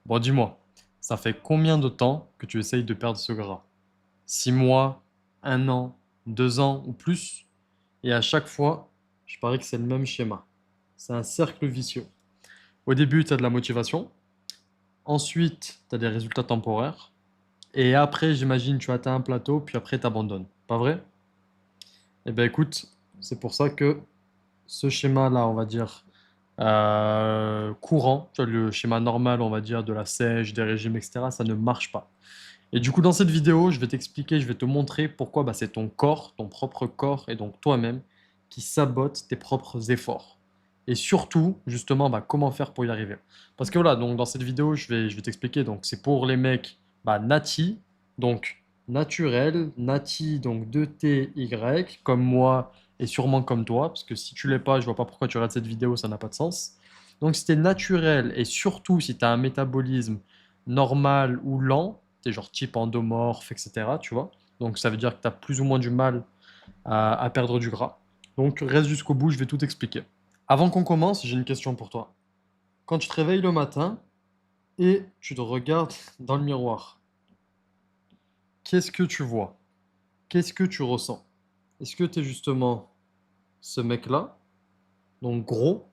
Bon, dis-moi, ça fait combien de temps que tu essayes de perdre ce gras? 6 mois, 1 an, 2 ans ou plus? Et à chaque fois, je parie que c'est le même schéma. C'est un cercle vicieux. Au début, tu as de la motivation. Ensuite, tu as des résultats temporaires. Et après, j'imagine, tu atteins un plateau, puis après, tu abandonnes. Pas vrai? Eh bien, écoute, c'est pour ça que ce schéma-là, on va dire, courant, tu vois, le schéma normal, on va dire, de la sèche, des régimes, etc., ça ne marche pas. Et du coup, dans cette vidéo, je vais t'expliquer, je vais te montrer pourquoi bah, c'est ton corps, ton propre corps, et donc toi-même, qui sabote tes propres efforts. Et surtout, justement, bah, comment faire pour y arriver. Parce que voilà, donc dans cette vidéo, je vais t'expliquer, donc c'est pour les mecs bah, nati, donc naturel, nati, donc 2TY, comme moi et sûrement comme toi, parce que si tu l'es pas, je vois pas pourquoi tu regardes cette vidéo, ça n'a pas de sens. Donc si t'es naturel, et surtout si tu as un métabolisme normal ou lent, t'es genre type endomorphe, etc. Tu vois? Donc ça veut dire que tu as plus ou moins du mal à perdre du gras. Donc reste jusqu'au bout, je vais tout expliquer. Avant qu'on commence, j'ai une question pour toi. Quand tu te réveilles le matin et tu te regardes dans le miroir, qu'est-ce que tu vois? Qu'est-ce que tu ressens? Est-ce que tu es justement ce mec-là, donc gros,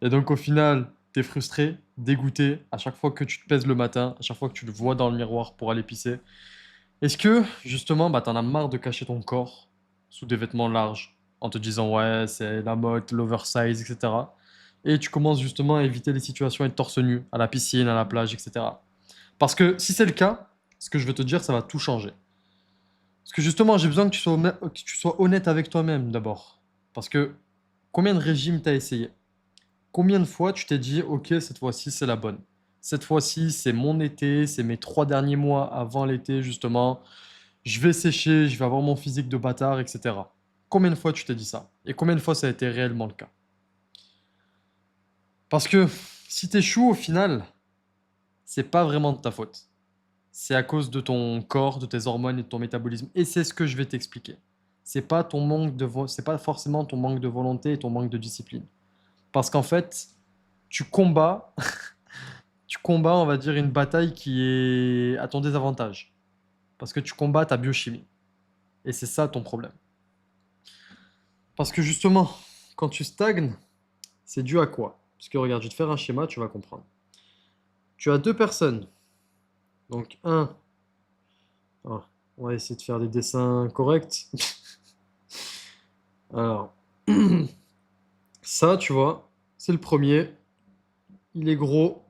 et donc au final, tu es frustré, dégoûté à chaque fois que tu te pèses le matin, à chaque fois que tu le vois dans le miroir pour aller pisser? Est-ce que, justement, bah, t'en as marre de cacher ton corps sous des vêtements larges en te disant ouais, c'est la mode, l'oversize, etc. Et tu commences justement à éviter les situations à être torse nu, à la piscine, à la plage, etc. Parce que si c'est le cas, ce que je veux te dire, ça va tout changer. Parce que justement, j'ai besoin que tu sois honnête avec toi-même d'abord. Parce que combien de régimes t'as essayé? Combien de fois tu t'es dit ok, cette fois-ci, c'est la bonne? Cette fois-ci, c'est mon été, c'est mes 3 derniers mois avant l'été, justement. Je vais sécher, je vais avoir mon physique de bâtard, etc. Combien de fois tu t'es dit ça? Et combien de fois ça a été réellement le cas? Parce que si t'échoues au final, c'est pas vraiment de ta faute. C'est à cause de ton corps, de tes hormones et de ton métabolisme. Et c'est ce que je vais t'expliquer. C'est pas forcément ton manque de volonté et ton manque de discipline. Parce qu'en fait, tu combats, tu combats, on va dire, une bataille qui est à ton désavantage. Parce que tu combats ta biochimie. Et c'est ça ton problème. Parce que justement, quand tu stagnes, c'est dû à quoi? Parce que regarde, je vais te faire un schéma, tu vas comprendre. Tu as deux personnes. Donc un, ah, on va essayer de faire des dessins corrects. Alors, ça, tu vois, c'est le premier. Il est gros.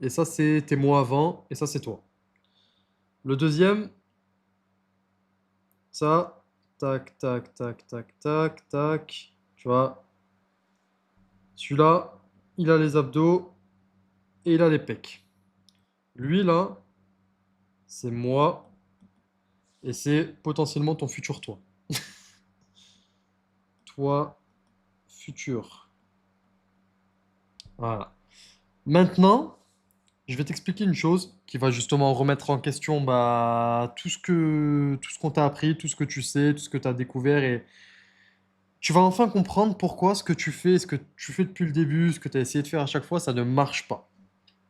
Et ça, c'est tes mois avant. Et ça, c'est toi. Le deuxième, ça, tac, tac, tac, tac, tac, tac. Tu vois, celui-là, il a les abdos et il a les pecs. Lui, là, c'est moi. Et c'est potentiellement ton futur toi. Toi, futur. Voilà. Maintenant, je vais t'expliquer une chose qui va justement remettre en question bah, tout ce qu'on t'a appris, tout ce que tu sais, tout ce que tu as découvert et tu vas enfin comprendre pourquoi ce que tu fais, ce que tu fais depuis le début, ce que tu as essayé de faire à chaque fois, ça ne marche pas.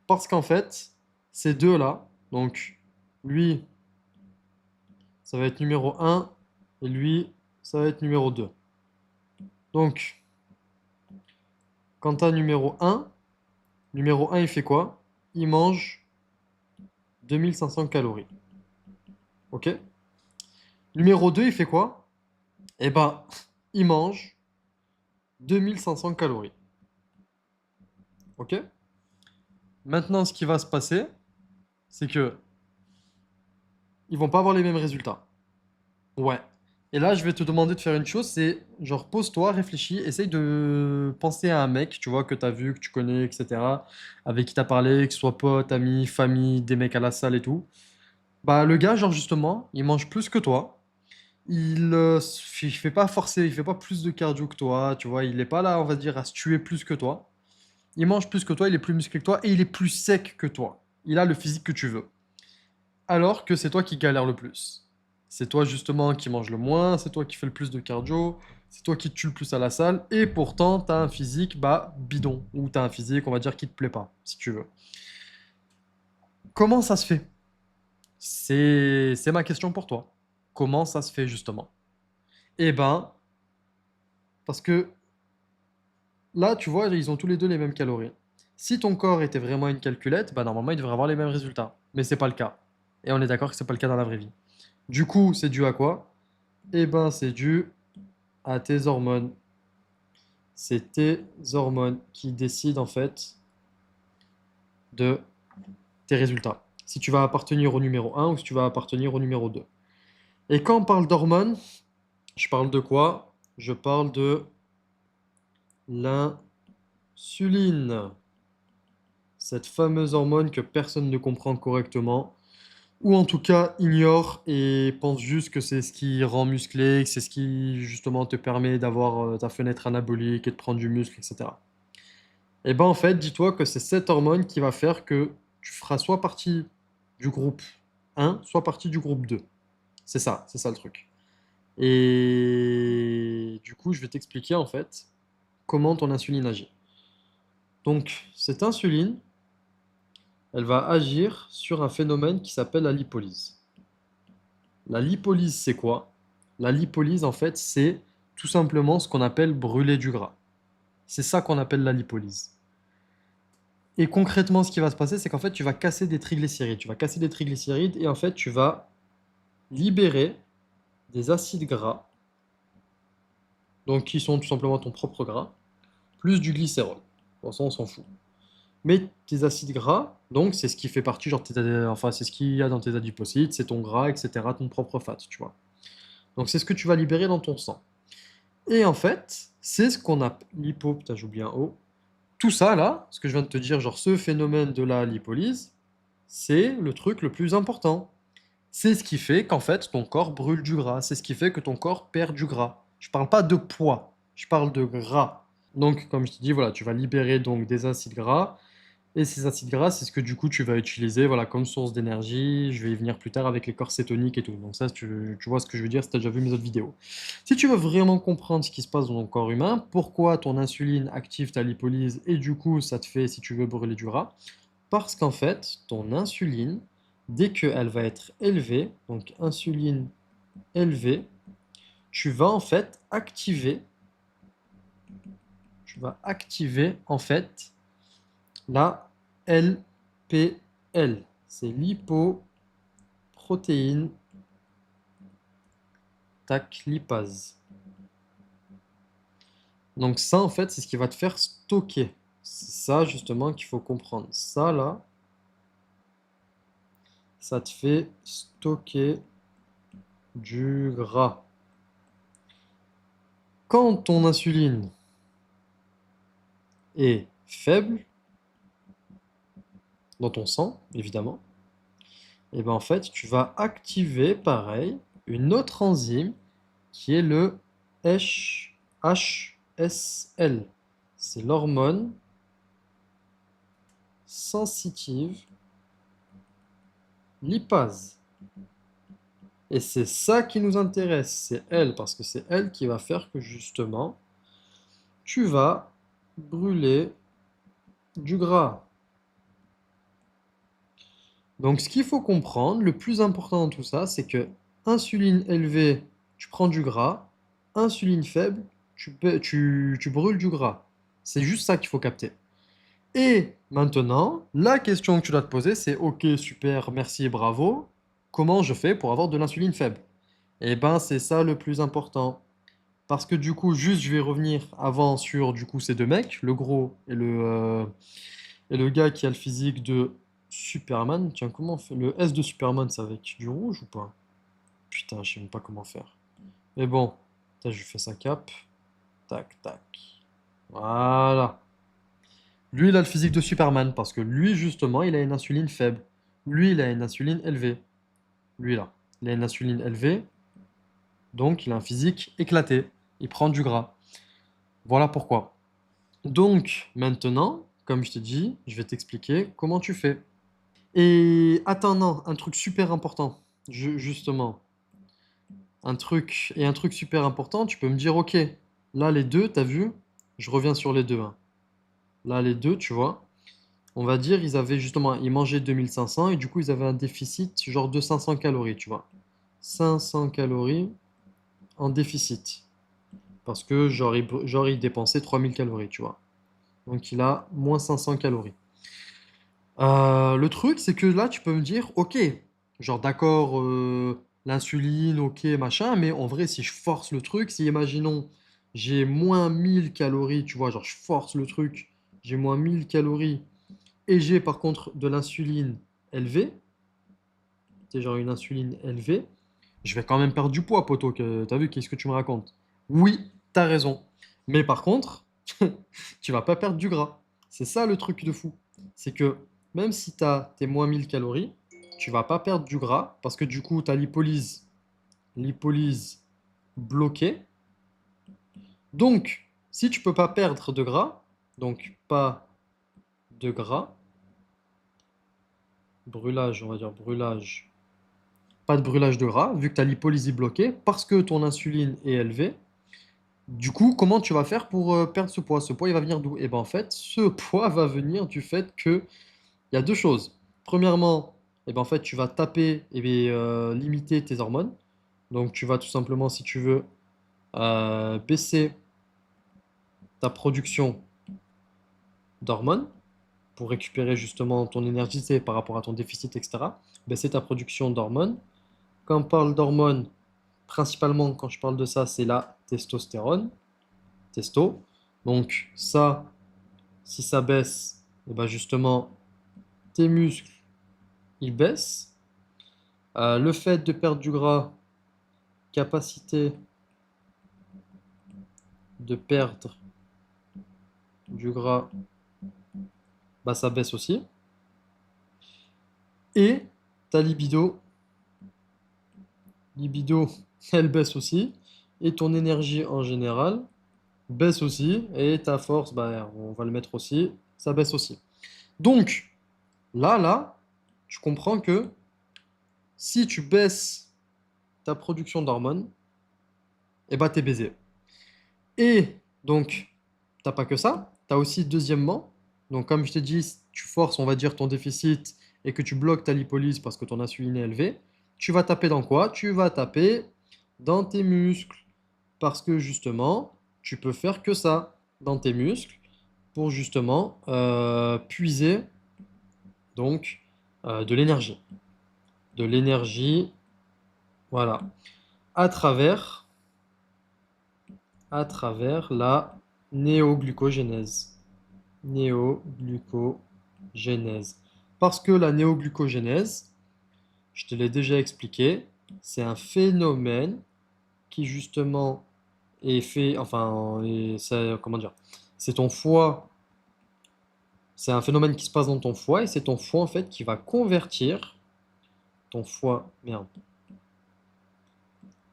Parce qu'en fait, ces deux-là, donc lui, ça va être numéro un et lui, ça va être numéro 2. Donc, quand tu as numéro un il fait quoi? Il mange 2500 calories. Ok? Numéro 2 il fait quoi? Eh ben, il mange 2500 calories. Ok? Maintenant, ce qui va se passer, c'est que ils vont pas avoir les mêmes résultats. Ouais. Et là, je vais te demander de faire une chose, c'est genre pose-toi, réfléchis, essaye de penser à un mec, tu vois, que tu as vu, que tu connais, etc., avec qui tu as parlé, que ce soit pote, ami, famille, des mecs à la salle et tout. Bah, le gars, genre justement, il mange plus que toi. Il fait pas forcer, il fait pas plus de cardio que toi, tu vois, il est pas là, on va dire, à se tuer plus que toi. Il mange plus que toi, il est plus musclé que toi et il est plus sec que toi. Il a le physique que tu veux. Alors que c'est toi qui galère le plus. C'est toi justement qui mange le moins, c'est toi qui fais le plus de cardio, c'est toi qui te tue le plus à la salle et pourtant t'as un physique bah bidon ou t'as un physique on va dire qui te plaît pas si tu veux. Comment ça se fait? C'est ma question pour toi. Comment ça se fait justement? Eh ben, parce que là, tu vois, ils ont tous les deux les mêmes calories. Si ton corps était vraiment une calculette, bah normalement, il devrait avoir les mêmes résultats. Mais c'est pas le cas. Et on est d'accord que c'est pas le cas dans la vraie vie. Du coup, c'est dû à quoi? Eh ben, c'est dû à tes hormones. C'est tes hormones qui décident en fait de tes résultats. Si tu vas appartenir au numéro un ou si tu vas appartenir au numéro 2. Et quand on parle d'hormones, je parle de quoi? Je parle de l'insuline. Cette fameuse hormone que personne ne comprend correctement, ou en tout cas ignore et pense juste que c'est ce qui rend musclé, que c'est ce qui justement te permet d'avoir ta fenêtre anabolique et de prendre du muscle, etc. Et ben en fait, dis-toi que c'est cette hormone qui va faire que tu feras soit partie du groupe 1, soit partie du groupe 2. C'est ça le truc. Et du coup, je vais t'expliquer en fait comment ton insuline agit. Donc, cette insuline, elle va agir sur un phénomène qui s'appelle la lipolyse. La lipolyse, c'est quoi? La lipolyse, en fait, c'est tout simplement ce qu'on appelle brûler du gras. C'est ça qu'on appelle la lipolyse. Et concrètement, ce qui va se passer, c'est qu'en fait, tu vas casser des triglycérides. Tu vas casser des triglycérides et en fait, tu vas libérer des acides gras, donc qui sont tout simplement ton propre gras, plus du glycérol. Bon, ça, on s'en fout. Mais tes acides gras, donc c'est ce qui fait partie, genre, enfin, c'est ce qu'il y a dans tes adipocytes, c'est ton gras, etc., ton propre fat, tu vois. Donc c'est ce que tu vas libérer dans ton sang. Et en fait, c'est ce qu'on a l'hypo, putain, j'ai oublié un O. Tout ça là, ce que je viens de te dire, genre ce phénomène de la lipolyse, c'est le truc le plus important. C'est ce qui fait qu'en fait ton corps brûle du gras, c'est ce qui fait que ton corps perd du gras. Je parle pas de poids, je parle de gras. Donc comme je te dis, voilà, tu vas libérer donc des acides gras. Et ces acides gras, c'est ce que du coup tu vas utiliser voilà, comme source d'énergie. Je vais y venir plus tard avec les corps cétoniques et tout. Donc ça, tu vois ce que je veux dire si tu as déjà vu mes autres vidéos. Si tu veux vraiment comprendre ce qui se passe dans ton corps humain, pourquoi ton insuline active ta lipolyse et du coup ça te fait, si tu veux, brûler du gras, parce qu'en fait, ton insuline, dès qu'elle va être élevée, donc insuline élevée, tu vas en fait activer en fait la LPL, c'est lipoprotéine tac lipase. Donc ça, en fait, c'est ce qui va te faire stocker. C'est ça, justement, qu'il faut comprendre. Ça, là, ça te fait stocker du gras. Quand ton insuline est faible, dans ton sang, évidemment, et ben en fait, tu vas activer, pareil, une autre enzyme qui est le HSL. C'est l'hormone sensitive lipase. Et c'est ça qui nous intéresse, c'est elle, parce que c'est elle qui va faire que justement, tu vas brûler du gras. Donc ce qu'il faut comprendre, le plus important dans tout ça, c'est que insuline élevée, tu prends du gras, insuline faible, tu brûles du gras. C'est juste ça qu'il faut capter. Et maintenant, la question que tu dois te poser, c'est OK, super, merci et bravo. Comment je fais pour avoir de l'insuline faible? Eh ben, c'est ça le plus important. Parce que du coup, juste, je vais revenir avant sur du coup ces deux mecs, le gros et le gars qui a le physique de Superman. Tiens, comment on fait? Le S de Superman, c'est avec du rouge ou pas? Putain, je sais même pas comment faire. Mais bon, putain, je lui fais sa cape. Tac, tac. Voilà. Lui, il a le physique de Superman parce que lui, justement, il a une insuline faible. Lui, il a une insuline élevée. Lui, là. Il a une insuline élevée, donc il a un physique éclaté. Il prend du gras. Voilà pourquoi. Donc, maintenant, comme je t'ai dit, je vais t'expliquer comment tu fais. Et attends, non, un truc super important. Justement, un truc super important, tu peux me dire, ok, là, les deux, t'as vu? Je reviens sur les deux, hein. Là, les deux, tu vois. On va dire, ils mangeaient 2500 et du coup, ils avaient un déficit genre de 500 calories, tu vois. 500 calories en déficit. Parce que genre, il dépensait 3000 calories, tu vois. Donc, il a moins 500 calories. Le truc, c'est que là, tu peux me dire, ok, genre d'accord, l'insuline, ok, machin, mais en vrai, si je force le truc, si imaginons, j'ai moins 1000 calories, tu vois, genre je force le truc, j'ai moins 1000 calories, et j'ai par contre de l'insuline élevée, c'est genre une insuline élevée, je vais quand même perdre du poids, poto, t'as vu, qu'est-ce que tu me racontes? Oui, t'as raison. Mais par contre, tu vas pas perdre du gras. C'est ça le truc de fou. C'est que même si tu as tes moins 1000 calories, tu vas pas perdre du gras parce que du coup, tu as lipolyse bloquée. Donc, si tu peux pas perdre de gras, donc pas de gras, brûlage, on va dire brûlage, pas de brûlage de gras, vu que ta lipolyse est bloquée, parce que ton insuline est élevée. Du coup, comment tu vas faire pour perdre ce poids? Ce poids, il va venir d'où? Et ben en fait, ce poids va venir du fait que il y a deux choses. Premièrement, eh ben, en fait, tu vas taper et limiter tes hormones. Donc, tu vas tout simplement, si tu veux, baisser ta production d'hormones pour récupérer justement ton énergie c'est par rapport à ton déficit, etc. Baisser ta production d'hormones. Quand on parle d'hormones, principalement, quand je parle de ça, c'est la testostérone, testo. Donc, ça, si ça baisse, eh ben justement, tes muscles, ils baissent. Le fait de perdre du gras, capacité de perdre du gras, bah, ça baisse aussi. Et ta libido, elle baisse aussi. Et ton énergie en général baisse aussi. Et ta force, bah, on va le mettre aussi, ça baisse aussi. Donc, là, tu comprends que si tu baisses ta production d'hormones, et bah, t'es baisé. Et donc, t'as pas que ça, t'as aussi deuxièmement, donc comme je t'ai dit, si tu forces, on va dire, ton déficit et que tu bloques ta lipolyse parce que ton insuline est élevée, tu vas taper dans quoi? Tu vas taper dans tes muscles. Parce que justement, tu peux faire que ça dans tes muscles pour justement puiser donc de l'énergie. De l'énergie, voilà, à travers, à travers la néoglucogénèse. Néoglucogénèse. Parce que la néoglucogénèse, je te l'ai déjà expliqué, c'est un phénomène qui justement est fait, enfin, comment dire, c'est ton foie, c'est un phénomène qui se passe dans ton foie et c'est ton foie en fait qui va convertir, ton foie, merde,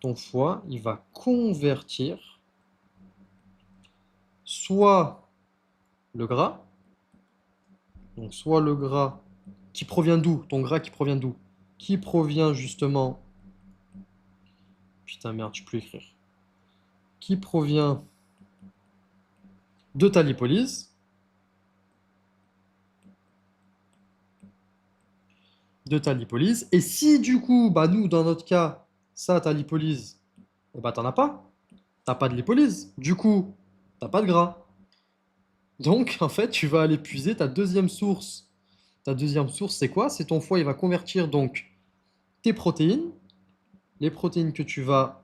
ton foie, il va convertir soit le gras, donc soit le gras qui provient d'où? Ton gras qui provient d'où? Qui provient justement, putain merde, je peux plus écrire, qui provient de ta lipolyse, et si du coup, bah nous, dans notre cas, ça, ta lipolyse, eh bah t'en as pas, t'as pas de lipolyse, du coup, t'as pas de gras. Donc, en fait, tu vas aller puiser ta deuxième source. Ta deuxième source, c'est quoi? C'est ton foie, il va convertir donc tes protéines, les protéines que tu vas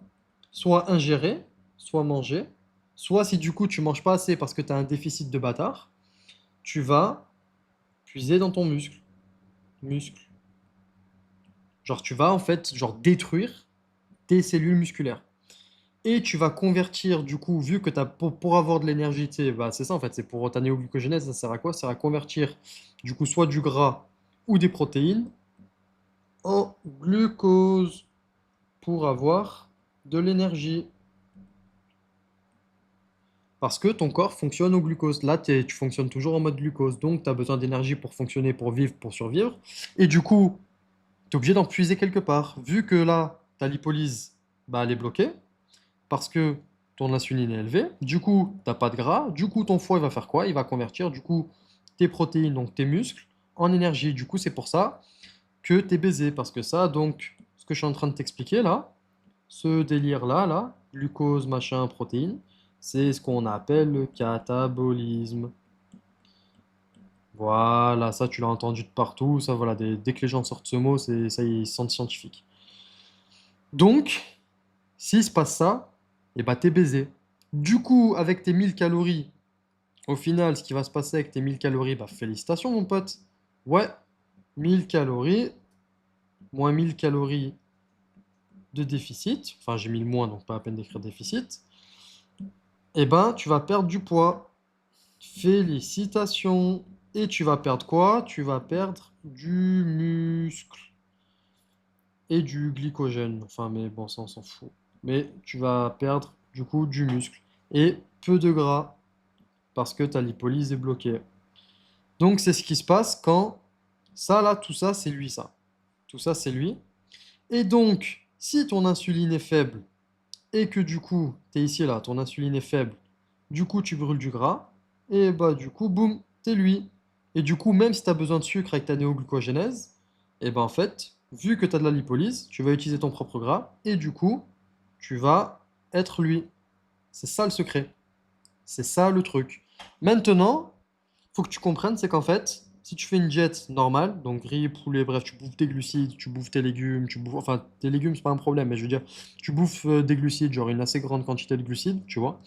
soit ingérer, soit manger, soit si du coup tu manges pas assez parce que tu as un déficit de bâtard, tu vas puiser dans ton muscle. Genre tu vas en fait genre détruire tes cellules musculaires. Et tu vas convertir du coup, vu que pour avoir de l'énergie, tu sais, bah, c'est ça en fait, c'est pour ta néoglucogénèse, ça sert à quoi? Ça sert à convertir du coup soit du gras ou des protéines en glucose pour avoir de l'énergie. Parce que ton corps fonctionne au glucose. Là, tu fonctionnes toujours en mode glucose. Donc, tu as besoin d'énergie pour fonctionner, pour vivre, pour survivre. Et du coup, tu es obligé d'en puiser quelque part. Vu que là, ta lipolyse, bah, elle est bloquée, parce que ton insuline est élevée. Du coup, tu n'as pas de gras. Du coup, ton foie, il va faire quoi? Il va convertir, du coup, tes protéines, donc tes muscles, en énergie. Du coup, c'est pour ça que tu es baisé. Parce que ça, donc, ce que je suis en train de t'expliquer là, ce délire-là, là, glucose, machin, protéines, c'est ce qu'on appelle le catabolisme. Voilà, ça tu l'as entendu de partout, ça voilà, dès que les gens sortent ce mot, c'est ça ils se sentent scientifiques. Donc, s'il se passe ça, et bah t'es baisé. Du coup, avec tes 1000 calories, au final, ce qui va se passer avec tes 1000 calories, bah félicitations mon pote. Ouais, 1000 calories, moins 1000 calories de déficit, enfin j'ai mis le moins, donc pas à peine d'écrire déficit, et ben tu vas perdre du poids. Félicitations. Et tu vas perdre quoi? Tu vas perdre du muscle et du glycogène. Enfin, mais bon, ça, on s'en fout. Mais tu vas perdre du coup du muscle et peu de gras parce que ta lipolyse est bloquée. Donc, c'est ce qui se passe quand ça, là, tout ça, c'est lui, ça. Tout ça, c'est lui. Et donc, si ton insuline est faible et que du coup, tu es ici, là, ton insuline est faible, du coup, tu brûles du gras, et bah, du coup, boum, t'es lui. Et du coup, même si tu as besoin de sucre avec ta néoglucogénèse, et ben en fait, vu que tu as de la lipolyse, tu vas utiliser ton propre gras, et du coup, tu vas être lui. C'est ça le secret. C'est ça le truc. Maintenant, faut que tu comprennes, c'est qu'en fait, si tu fais une diète normale, donc riz, poulet, bref, tu bouffes tes glucides, tu bouffes tes légumes, tu bouffes, enfin, tes légumes, c'est pas un problème, mais je veux dire, tu bouffes des glucides, genre une assez grande quantité de glucides, tu vois,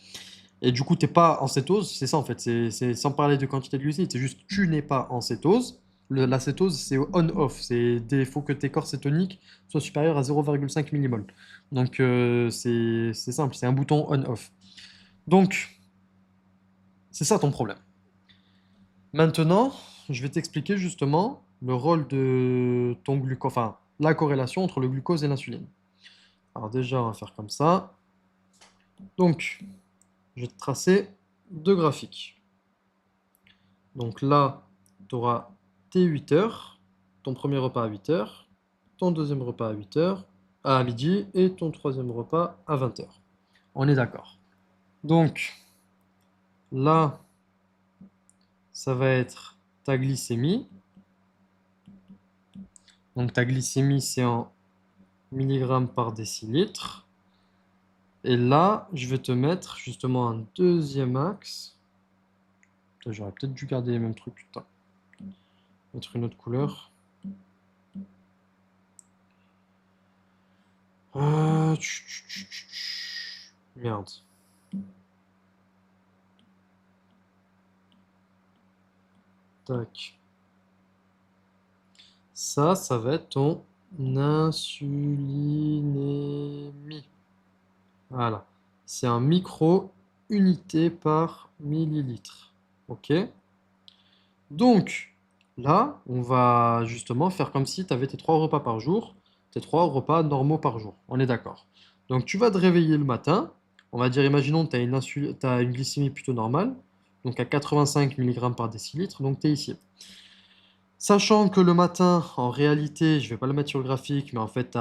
et du coup, t'es pas en cétose, c'est ça en fait, c'est sans parler de quantité de glucides, c'est juste tu n'es pas en cétose. La cétose, c'est on-off, il faut que tes corps cétoniques soient supérieurs à 0,5 millimol. Donc, c'est simple, c'est un bouton on-off. Donc, c'est ça ton problème. Maintenant, je vais t'expliquer justement le rôle de ton glucose, enfin la corrélation entre le glucose et l'insuline. Alors déjà, on va faire comme ça. Donc, je vais te tracer deux graphiques. Donc là, tu auras tes 8 heures, ton premier repas à 8 heures, ton deuxième repas à 8 heures, à midi, et ton troisième repas à 20 heures. On est d'accord. Donc là, ça va être ta glycémie. Donc ta glycémie, c'est en milligrammes par décilitre. Et là, je vais te mettre justement un deuxième axe. Putain, j'aurais peut-être dû garder les mêmes trucs, putain. Mettre une autre couleur. Merde. Tac. Ça va être ton insulinémie. Voilà. C'est un micro-unité par millilitre. OK? Donc, là, on va justement faire comme si tu avais tes 3 repas par jour, tes 3 repas normaux par jour. On est d'accord. Donc, tu vas te réveiller le matin. On va dire, imaginons que tu as une glycémie plutôt normale, donc à 85 mg par décilitre, donc tu es ici. Sachant que le matin, en réalité, je ne vais pas le mettre sur le graphique, mais en fait,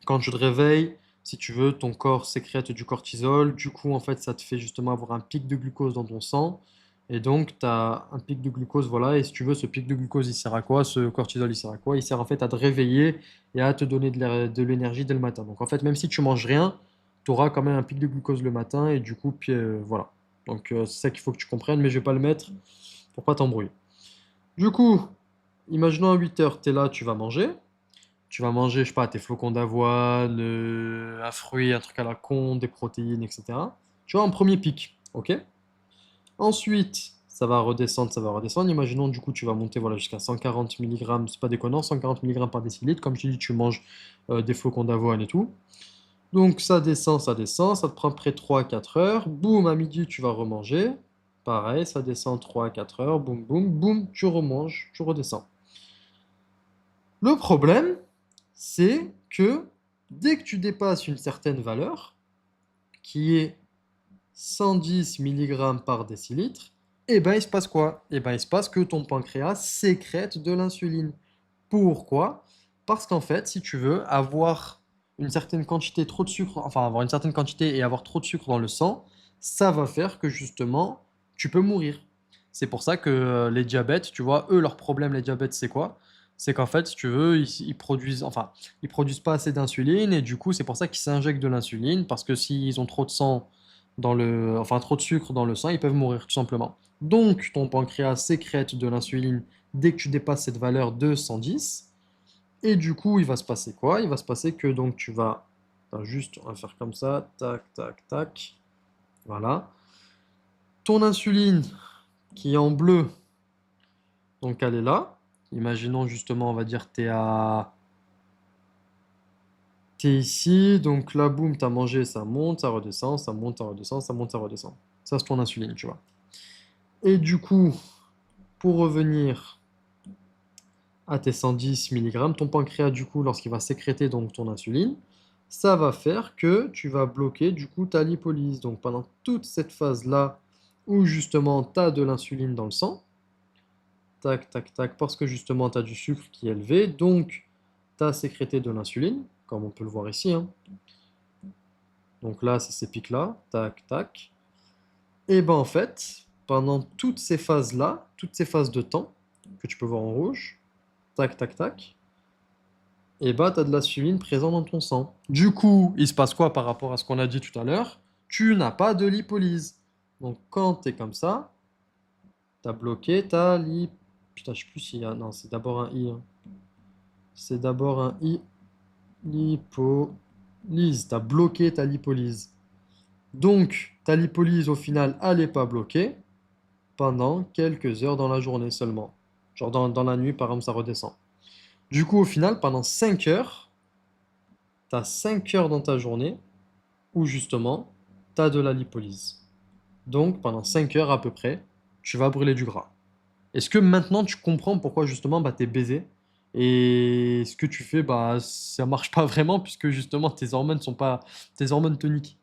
quand tu te réveilles, si tu veux, ton corps sécrète du cortisol. Du coup, en fait, ça te fait justement avoir un pic de glucose dans ton sang. Et donc, tu as un pic de glucose, voilà. Et si tu veux, ce pic de glucose, il sert à quoi? Ce cortisol, il sert à quoi? Il sert en fait à te réveiller et à te donner de l'énergie dès le matin. Donc, en fait, même si tu manges rien, tu auras quand même un pic de glucose le matin. Et du coup, puis, voilà. Donc, c'est ça qu'il faut que tu comprennes, mais je vais pas le mettre pour pas t'embrouiller. Du coup, imaginons à 8 heures, tu es là, tu vas manger. Tu vas manger, je sais pas, tes flocons d'avoine, un fruit, un truc à la con, des protéines, etc. Tu vois, en premier pic, ok? Ensuite, ça va redescendre, ça va redescendre. Imaginons, du coup, tu vas monter voilà, jusqu'à 140 mg, c'est pas déconnant, 140 mg par décilitre. Comme je te dis, tu manges des flocons d'avoine et tout. Donc, ça te prend près 3 à 4 heures. Boum, à midi, tu vas remanger. Pareil, ça descend 3 à 4 heures. Boum, boum, boum, tu remanges, tu redescends. Le problème, c'est que dès que tu dépasses une certaine valeur, qui est 110 mg par décilitre, eh ben il se passe quoi? Eh ben il se passe que ton pancréas sécrète de l'insuline. Pourquoi? Parce qu'en fait, si tu veux avoir une certaine quantité trop de sucre, enfin avoir une certaine quantité et avoir trop de sucre dans le sang, ça va faire que justement tu peux mourir. C'est pour ça que les diabètes, tu vois, eux, leur problème, les diabètes, c'est quoi? C'est qu'en fait, si tu veux, ils produisent, enfin, ils produisent pas assez d'insuline et du coup, c'est pour ça qu'ils s'injectent de l'insuline parce que s'ils ont trop de sang enfin, trop de sucre dans le sang, ils peuvent mourir tout simplement. Donc, ton pancréas sécrète de l'insuline dès que tu dépasses cette valeur de 110 et du coup, il va se passer quoi? Il va se passer que donc attends, juste, on va faire comme ça, tac, tac, tac, voilà. Ton insuline qui est en bleu, donc elle est là. Imaginons justement, on va dire, t'es ici, donc là, boum, t'as mangé, ça monte, ça redescend, ça monte, ça redescend, ça monte, ça redescend. Ça, c'est ton insuline, tu vois. Et du coup, pour revenir à tes 110 milligrammes, ton pancréas, du coup, lorsqu'il va sécréter donc ton insuline, ça va faire que tu vas bloquer, du coup, ta lipolyse. Donc pendant toute cette phase-là, où justement, tu as de l'insuline dans le sang, tac, tac, tac, parce que justement, tu as du sucre qui est élevé, donc tu as sécrété de l'insuline, comme on peut le voir ici, hein. Donc là, c'est ces pics-là, tac, tac. Et ben en fait, pendant toutes ces phases-là, toutes ces phases de temps, que tu peux voir en rouge, tac, tac, tac, et bah tu as de l'insuline présente dans ton sang. Du coup, il se passe quoi par rapport à ce qu'on a dit tout à l'heure? Tu n'as pas de lipolyse. Donc quand tu es comme ça, tu as bloqué ta lip... Putain, je sais plus s'il y a... Non, c'est d'abord un I, hein. C'est d'abord un I. Lipolyse. Tu as bloqué ta lipolyse. Donc, ta lipolyse, au final, elle n'est pas bloquée pendant quelques heures dans la journée seulement. Genre dans la nuit, par exemple, ça redescend. Du coup, au final, pendant 5 heures, tu as 5 heures dans ta journée où justement, tu as de la lipolyse. Donc, pendant 5 heures à peu près, tu vas brûler du gras. Est-ce que maintenant tu comprends pourquoi justement bah, tu es baisé et ce que tu fais, bah, ça marche pas vraiment puisque justement tes hormones sont pas tes hormones toniques.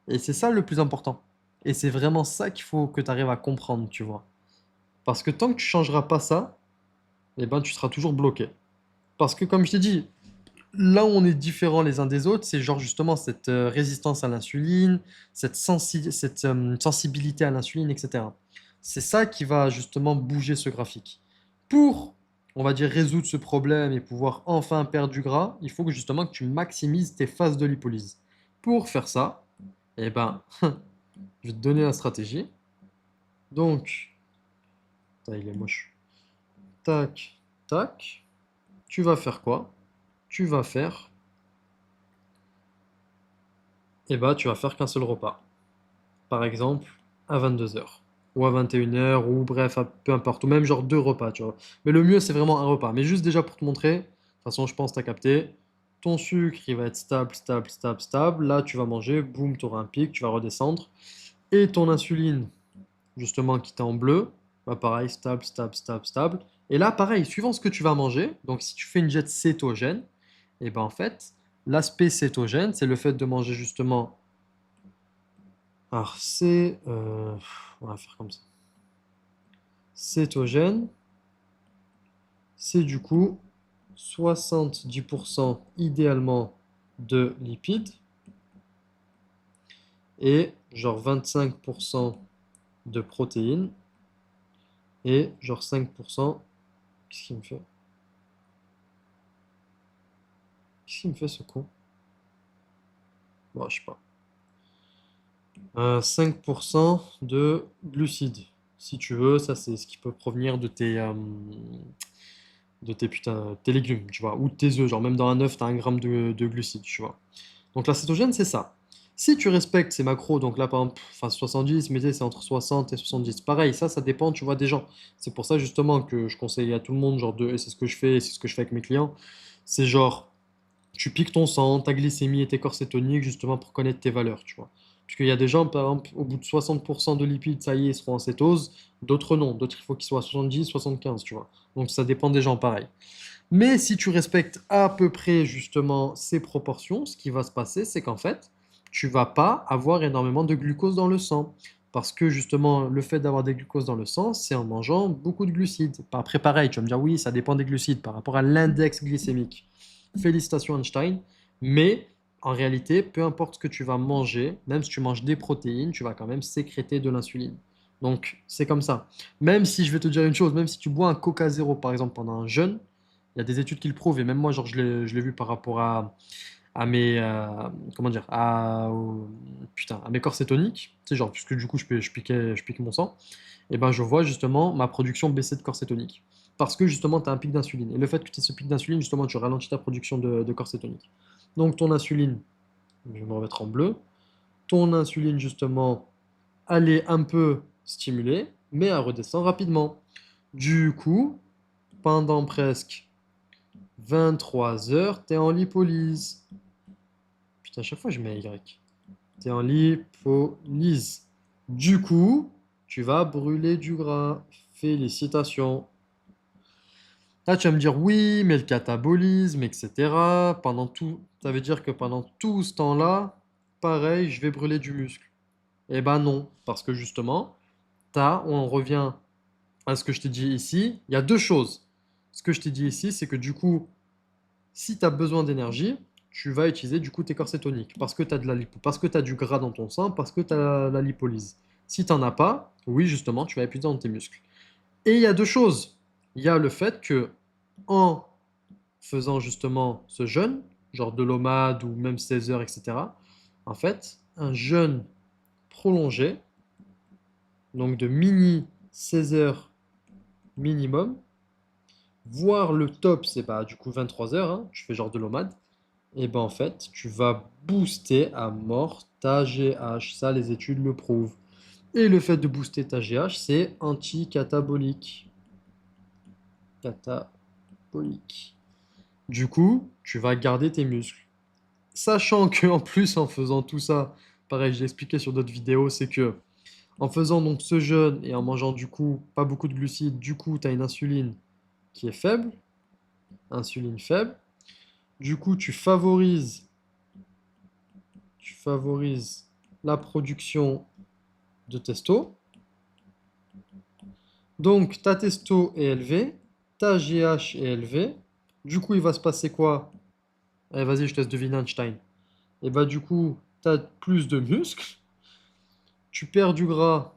Et c'est ça le plus important. Et c'est vraiment ça qu'il faut que tu arrives à comprendre, tu vois. Parce que tant que tu changeras pas ça, eh ben, tu seras toujours bloqué. Parce que comme je t'ai dit, là où on est différents les uns des autres, c'est genre justement cette résistance à l'insuline, cette sensibilité à l'insuline, etc. C'est ça qui va justement bouger ce graphique. Pour, on va dire, résoudre ce problème et pouvoir enfin perdre du gras, il faut que justement que tu maximises tes phases de lipolyse. Pour faire ça, eh ben, je vais te donner la stratégie. Donc, putain, il est moche. Tac, tac. Tu vas faire quoi? Tu vas faire, eh ben, tu vas faire qu'un seul repas. Par exemple, à 22 heures ou à 21 heures ou bref, peu importe, ou même genre deux repas, tu vois. Mais le mieux, c'est vraiment un repas. Mais juste déjà pour te montrer, de toute façon, je pense que tu as capté, ton sucre, il va être stable, stable, stable, stable. Là, tu vas manger, boum, tu auras un pic, tu vas redescendre. Et ton insuline, justement, qui était en bleu, bah pareil, stable, stable, stable, stable. Et là, pareil, suivant ce que tu vas manger, donc si tu fais une diète cétogène, et ben en fait, l'aspect cétogène, c'est le fait de manger justement. Alors, on va faire comme ça. Cétogène, c'est du coup 70% idéalement de lipides et genre 25% de protéines et genre 5%. Qu'est-ce qu'il me fait? Qu'est-ce qu'il me fait ce con? Bon, je sais pas. 5% de glucides. Si tu veux, ça c'est ce qui peut provenir tes légumes, tu vois, ou de tes œufs. Genre même dans un œuf, tu as 1 gramme de glucides, tu vois. Donc la cétogène, c'est ça. Si tu respectes ces macros, donc là par exemple, enfin 70, mais tu sais, c'est entre 60 et 70. Pareil, ça dépend, tu vois, des gens. C'est pour ça justement que je conseille à tout le monde, et c'est ce que je fais, et c'est ce que je fais avec mes clients. C'est genre, tu piques ton sang, ta glycémie et tes corps cétoniques justement pour connaître tes valeurs, tu vois. Parce qu'il y a des gens, par exemple, au bout de 60% de lipides, ça y est, ils seront en cétose. D'autres non. D'autres, il faut qu'ils soient à 70, 75, tu vois. Donc ça dépend des gens, pareil. Mais si tu respectes à peu près justement ces proportions, ce qui va se passer, c'est qu'en fait, tu vas pas avoir énormément de glucose dans le sang. Parce que justement, le fait d'avoir des glucoses dans le sang, c'est en mangeant beaucoup de glucides. Après, pareil, tu vas me dire, oui, ça dépend des glucides par rapport à l'index glycémique. Félicitations Einstein. Mais en réalité, peu importe ce que tu vas manger, même si tu manges des protéines, tu vas quand même sécréter de l'insuline. Donc, c'est comme ça. Même si je vais te dire une chose, même si tu bois un Coca zéro, par exemple, pendant un jeûne, il y a des études qui le prouvent. Et même moi, genre, je l'ai vu par rapport à mes, comment dire, putain, à mes corps cétoniques. Tu sais, genre, puisque du coup, je piquais mon sang. Et ben, je vois justement ma production baisser de corps cétonique. Parce que justement, tu as un pic d'insuline. Et le fait que tu aies ce pic d'insuline, justement, tu ralentis ta production de corps cétonique. Donc, ton insuline, je vais me remettre en bleu. Ton insuline, justement, elle est un peu stimulée, mais elle redescend rapidement. Du coup, pendant presque 23 heures, tu es en lipolyse. Putain, à chaque fois, je mets Y. Tu es en lipolyse. Du coup, tu vas brûler du gras. Félicitations. Là, tu vas me dire oui, mais le catabolisme, etc. Pendant tout, ça veut dire que pendant tout ce temps-là, pareil, je vais brûler du muscle. Eh ben non, parce que justement, on revient à ce que je t'ai dit ici. Il y a deux choses. Ce que je t'ai dit ici, c'est que du coup, si tu as besoin d'énergie, tu vas utiliser du coup tes corps cétoniques parce que tu as parce que tu as du gras dans ton sang, parce que tu as la lipolyse. Si tu n'en as pas, oui, justement, tu vas épuiser dans tes muscles. Et il y a deux choses. Il y a le fait que en faisant justement ce jeûne, genre de l'OMAD ou même 16 heures, etc., en fait, un jeûne prolongé, donc de mini 16 heures minimum, voire le top, c'est pas du coup 23 heures, hein, je fais genre de l'OMAD, et ben en fait, tu vas booster à mort ta GH. Ça, les études le prouvent. Et le fait de booster ta GH, c'est anti-catabolique. Catabolique. Du coup, tu vas garder tes muscles. Sachant que en plus, en faisant tout ça, pareil, j'ai expliqué sur d'autres vidéos, c'est que en faisant donc ce jeûne et en mangeant du coup pas beaucoup de glucides, du coup, tu as une insuline qui est faible, insuline faible. Du coup, tu favorises la production de testo. Donc, ta testo est élevée, ta GH est élevée. Du coup, il va se passer quoi? Allez, vas-y, je te laisse deviner Einstein. Et bah, du coup, tu as plus de muscles, tu perds du gras,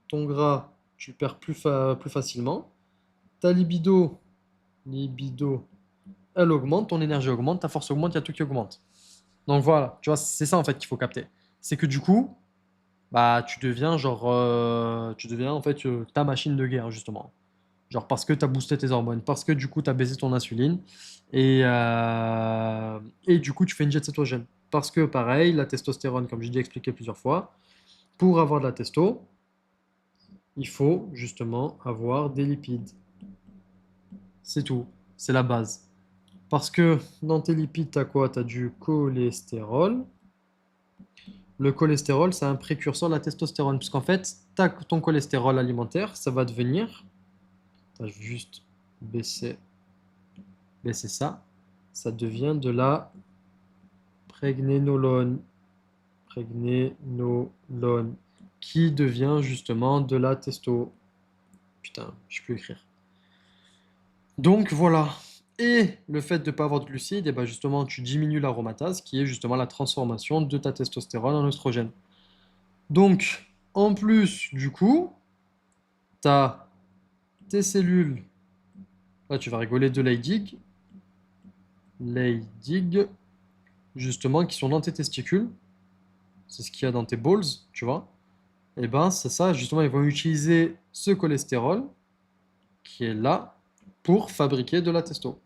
ton gras, tu le perds plus facilement. Ta libido, elle augmente, ton énergie augmente, ta force augmente, il y a tout qui augmente. Donc voilà, tu vois, c'est ça en fait qu'il faut capter. C'est que du coup, bah, tu deviens en fait ta machine de guerre, justement. Genre parce que tu as boosté tes hormones, parce que du coup tu as baissé ton insuline et du coup tu fais une jet cétogène. Parce que pareil, la testostérone, comme j'ai déjà expliqué plusieurs fois, pour avoir de la testo, il faut justement avoir des lipides. C'est tout, c'est la base. Parce que dans tes lipides, tu as quoi? Tu as du cholestérol. Le cholestérol, c'est un précurseur de la testostérone, puisqu'en fait, ton cholestérol alimentaire, ça va devenir. Attends, je vais juste baisser, baisser ça. Ça devient de la Prégnénolone. Prégnénolone. Qui devient justement de la testo. Putain, je peux écrire. Donc voilà. Et le fait de ne pas avoir de glucides, et ben justement, tu diminues l'aromatase, qui est justement la transformation de ta testostérone en oestrogène. Donc, en plus, du coup, tu as tes cellules. Là, tu vas rigoler de Leydig. Leydig, justement, qui sont dans tes testicules. C'est ce qu'il y a dans tes balls, tu vois. Et ben, c'est ça, justement, ils vont utiliser ce cholestérol qui est là pour fabriquer de la testo.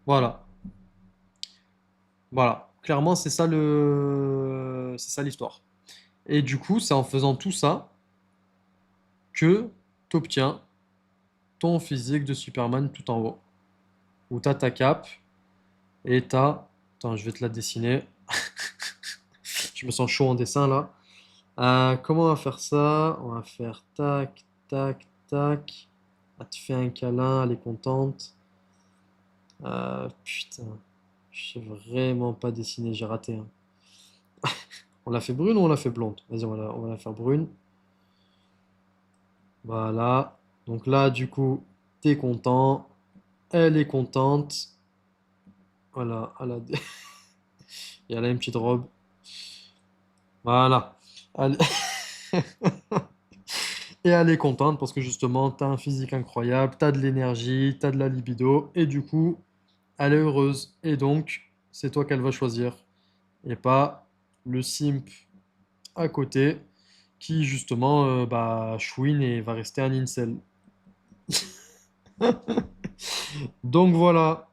Voilà. Voilà. Clairement, c'est ça l'histoire. Et du coup, c'est en faisant tout ça que tu obtiens ton physique de Superman tout en haut. Où tu as ta cape et tu as. Attends, je vais te la dessiner. Je me sens chaud en dessin là. Comment on va faire ça? On va faire tac, tac, tac. Elle te fait un câlin, elle est contente. Putain, je sais vraiment pas dessiner, j'ai raté, hein. On l'a fait brune ou on l'a fait blonde? Vas-y, on va la faire brune. Voilà. Donc là, du coup, t'es content. Elle est contente. Voilà. Et elle a une petite robe. Voilà. Allez. Et elle est contente parce que justement, t'as un physique incroyable, t'as de l'énergie, t'as de la libido, et du coup, elle est heureuse. Et donc, c'est toi qu'elle va choisir. Et pas le simp à côté qui justement bah, chouine et va rester un incel. Donc voilà.